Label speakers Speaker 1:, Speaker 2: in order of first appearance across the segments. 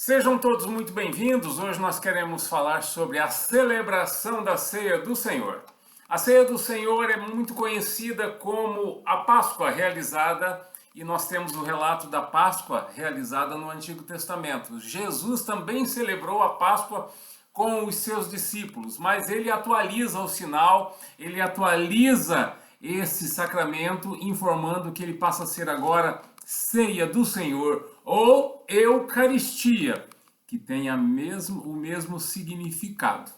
Speaker 1: Sejam todos muito bem-vindos. Hoje nós queremos falar sobre a celebração da Ceia do Senhor. A Ceia do Senhor é muito conhecida como a Páscoa realizada, e nós temos o relato da Páscoa realizada no Antigo Testamento. Jesus também celebrou a Páscoa com os seus discípulos, mas ele atualiza o sinal, ele atualiza esse sacramento, informando que ele passa a ser agora Ceia do Senhor ou Eucaristia, que tem o mesmo significado.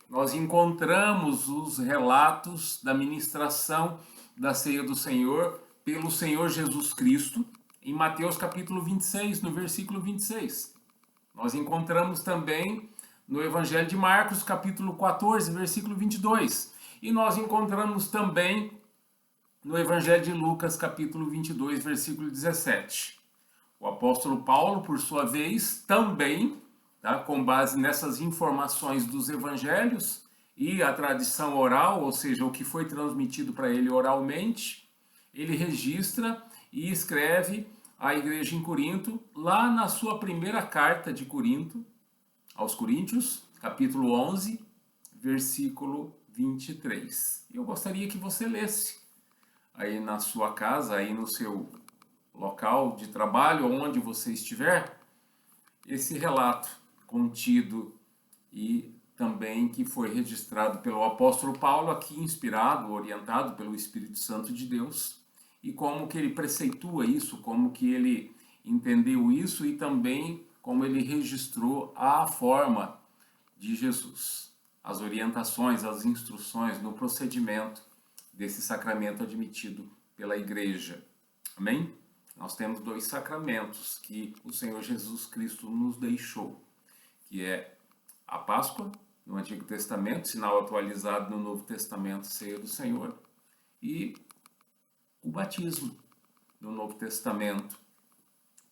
Speaker 1: Nós encontramos os relatos da ministração da Ceia do Senhor pelo Senhor Jesus Cristo em Mateus capítulo 26, no versículo 26. Nós encontramos também no Evangelho de Marcos, capítulo 14, versículo 22. E nós encontramos também no Evangelho de Lucas, capítulo 22, versículo 17. O apóstolo Paulo, por sua vez, também, com base nessas informações dos evangelhos e a tradição oral, ou seja, o que foi transmitido para ele oralmente, ele registra e escreve à igreja em Corinto, lá na sua primeira carta de Corinto, aos Coríntios, capítulo 11, versículo 23. Eu gostaria que você lesse aí na sua casa, aí no seu local de trabalho, onde você estiver, esse relato contido e também que foi registrado pelo apóstolo Paulo, aqui inspirado, orientado pelo Espírito Santo de Deus, e como que ele preceitua isso, como que ele entendeu isso e também como ele registrou a forma de Jesus, as orientações, as instruções no procedimento desse sacramento admitido pela igreja. Amém? Nós temos dois sacramentos que o Senhor Jesus Cristo nos deixou, que é a Páscoa, no Antigo Testamento, sinal atualizado no Novo Testamento, Ceia do Senhor, e o batismo no Novo Testamento,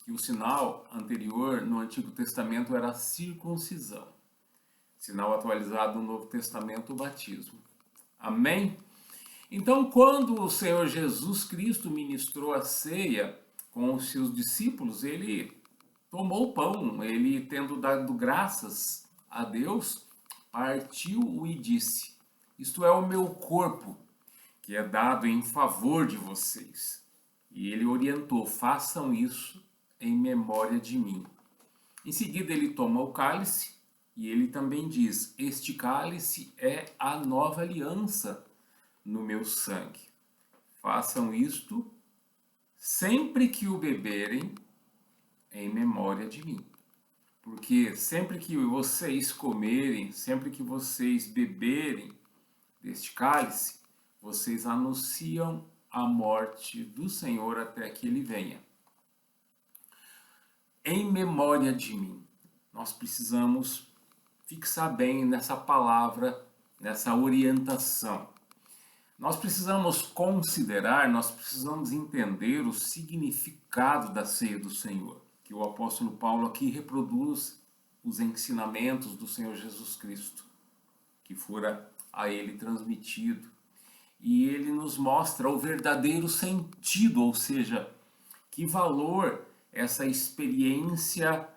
Speaker 1: que o sinal anterior no Antigo Testamento era a circuncisão. Sinal atualizado no Novo Testamento, o batismo. Amém? Então, quando o Senhor Jesus Cristo ministrou a ceia com os seus discípulos, ele tomou o pão, ele, tendo dado graças a Deus, partiu e disse: isto é o meu corpo, que é dado em favor de vocês. E ele orientou: façam isso em memória de mim. Em seguida ele toma o cálice e ele também diz: este cálice é a nova aliança no meu sangue. Façam isto sempre que o beberem em memória de mim. Porque sempre que vocês comerem, sempre que vocês beberem deste cálice, vocês anunciam a morte do Senhor até que ele venha. Em memória de mim. Nós precisamos fixar bem nessa palavra, nessa orientação. Nós precisamos considerar, nós precisamos entender o significado da ceia do Senhor, que o apóstolo Paulo aqui reproduz os ensinamentos do Senhor Jesus Cristo, que fora a ele transmitido. E ele nos mostra o verdadeiro sentido, ou seja, que valor essa experiência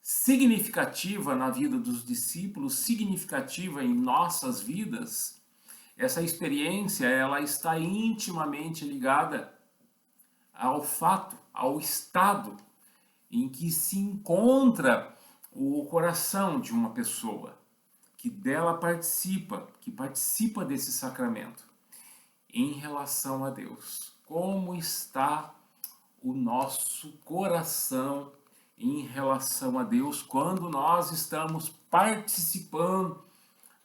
Speaker 1: significativa na vida dos discípulos, significativa em nossas vidas. Essa experiência, ela está intimamente ligada ao fato, ao estado em que se encontra o coração de uma pessoa, que dela participa, que participa desse sacramento, em relação a Deus. Como está o nosso coração em relação a Deus quando nós estamos participando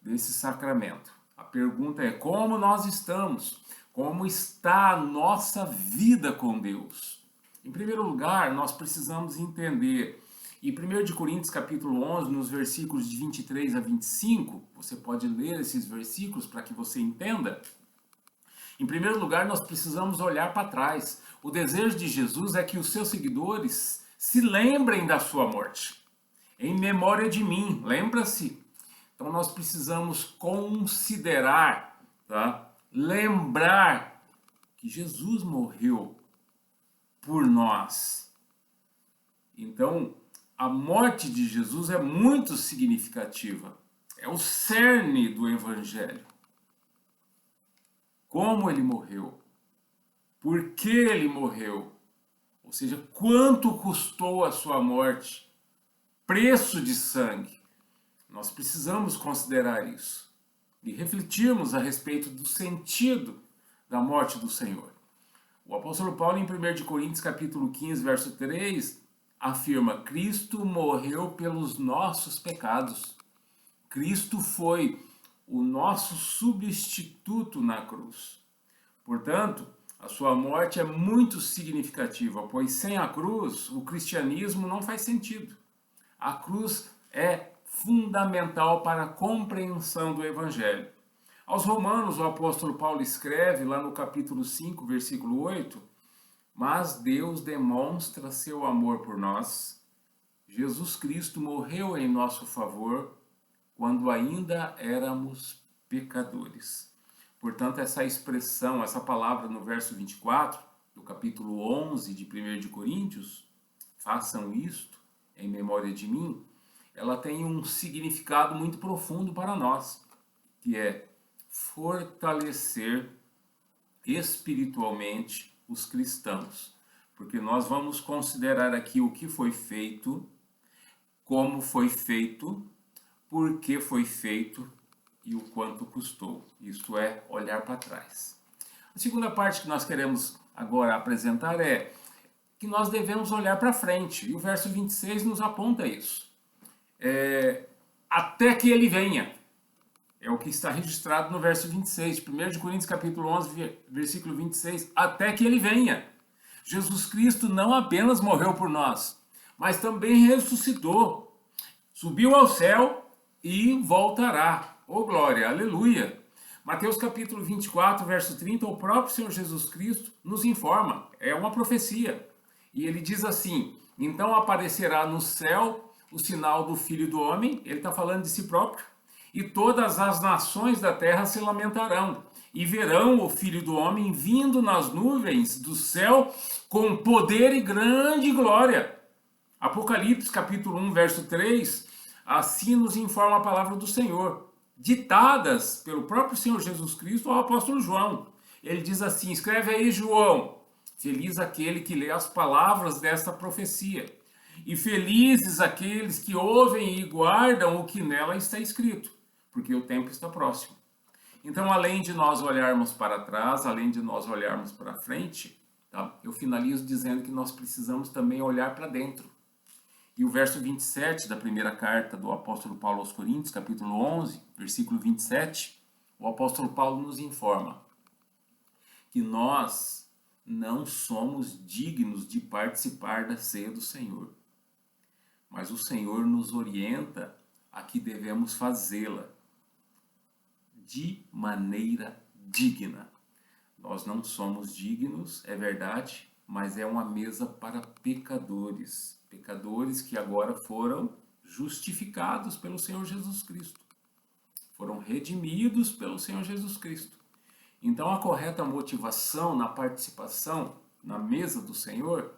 Speaker 1: desse sacramento? A pergunta é: como nós estamos? Como está a nossa vida com Deus? Em primeiro lugar, nós precisamos entender, em 1 Coríntios capítulo 11, nos versículos de 23 a 25, você pode ler esses versículos para que você entenda. Em primeiro lugar, nós precisamos olhar para trás. O desejo de Jesus é que os seus seguidores se lembrem da sua morte. Em memória de mim, lembra-se? Então nós precisamos considerar, lembrar que Jesus morreu por nós. Então, a morte de Jesus é muito significativa. É o cerne do Evangelho. Como ele morreu, por que ele morreu, ou seja, quanto custou a sua morte, preço de sangue. Nós precisamos considerar isso e refletirmos a respeito do sentido da morte do Senhor. O apóstolo Paulo, em 1 Coríntios capítulo 15, verso 3, afirma: Cristo morreu pelos nossos pecados. Cristo foi o nosso substituto na cruz. Portanto, a sua morte é muito significativa, pois sem a cruz o cristianismo não faz sentido. A cruz é fundamental para a compreensão do Evangelho. Aos Romanos, o apóstolo Paulo escreve, lá no capítulo 5, versículo 8, mas Deus demonstra seu amor por nós. Jesus Cristo morreu em nosso favor quando ainda éramos pecadores. Portanto, essa expressão, essa palavra no verso 24, do capítulo 11 de 1 de Coríntios, façam isto em memória de mim, ela tem um significado muito profundo para nós, que é fortalecer espiritualmente os cristãos. Porque nós vamos considerar aqui o que foi feito, como foi feito, por que foi feito e o quanto custou. Isto é, olhar para trás. A segunda parte que nós queremos agora apresentar é que nós devemos olhar para frente. E o verso 26 nos aponta isso. Até que ele venha. É o que está registrado no verso 26, 1 de Coríntios capítulo 11, versículo 26. Até que ele venha. Jesus Cristo não apenas morreu por nós, mas também ressuscitou. Subiu ao céu e voltará. Oh glória, aleluia. Mateus capítulo 24, verso 30, o próprio Senhor Jesus Cristo nos informa. É uma profecia. E ele diz assim: então aparecerá no céu o sinal do Filho do Homem, ele está falando de si próprio, e todas as nações da terra se lamentarão, e verão o Filho do Homem vindo nas nuvens do céu com poder e grande glória. Apocalipse capítulo 1, verso 3, assim nos informa a palavra do Senhor, ditadas pelo próprio Senhor Jesus Cristo ao apóstolo João. Ele diz assim: escreve aí, João, feliz aquele que lê as palavras desta profecia, e felizes aqueles que ouvem e guardam o que nela está escrito, porque o tempo está próximo. Então, além de nós olharmos para trás, além de nós olharmos para frente, tá? Eu finalizo dizendo que nós precisamos também olhar para dentro. E o verso 27 da primeira carta do apóstolo Paulo aos Coríntios, capítulo 11, versículo 27, o apóstolo Paulo nos informa que nós não somos dignos de participar da ceia do Senhor, mas o Senhor nos orienta a que devemos fazê-la de maneira digna. Nós não somos dignos, é verdade, mas é uma mesa para pecadores, pecadores que agora foram justificados pelo Senhor Jesus Cristo, foram redimidos pelo Senhor Jesus Cristo. Então, a correta motivação na participação na mesa do Senhor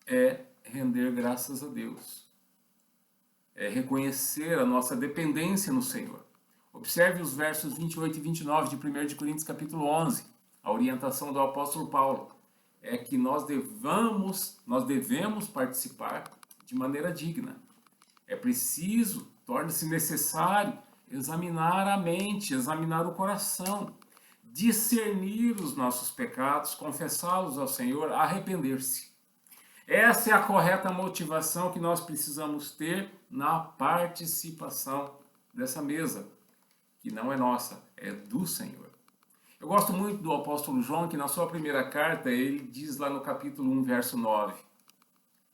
Speaker 1: é render graças a Deus, é reconhecer a nossa dependência no Senhor. Observe os versos 28 e 29 de 1 de Coríntios capítulo 11. A orientação do apóstolo Paulo é que nós devemos participar de maneira digna. É preciso, torna-se necessário examinar a mente, examinar o coração, discernir os nossos pecados, confessá-los ao Senhor, arrepender-se. Essa é a correta motivação que nós precisamos ter na participação dessa mesa, que não é nossa, é do Senhor. Eu gosto muito do apóstolo João, que na sua primeira carta, ele diz lá no capítulo 1, verso 9,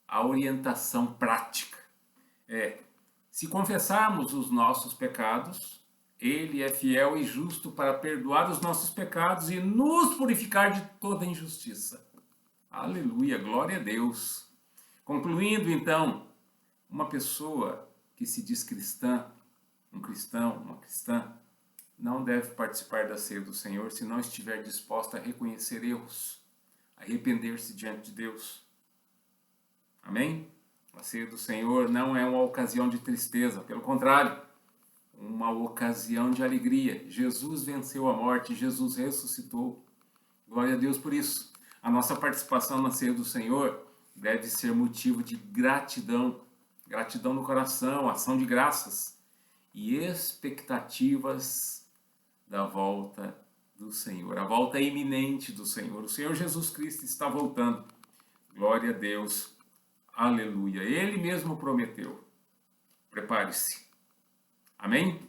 Speaker 1: a orientação prática é: se confessarmos os nossos pecados, ele é fiel e justo para perdoar os nossos pecados e nos purificar de toda injustiça. Aleluia, glória a Deus. Concluindo, então, uma pessoa que se diz cristã, um cristão, uma cristã, não deve participar da ceia do Senhor se não estiver disposta a reconhecer erros, a arrepender-se diante de Deus. Amém? A ceia do Senhor não é uma ocasião de tristeza, pelo contrário, uma ocasião de alegria. Jesus venceu a morte, Jesus ressuscitou. Glória a Deus por isso. A nossa participação na ceia do Senhor deve ser motivo de gratidão, gratidão no coração, ação de graças e expectativas da volta do Senhor, a volta iminente do Senhor. O Senhor Jesus Cristo está voltando. Glória a Deus. Aleluia. Ele mesmo prometeu. Prepare-se. Amém?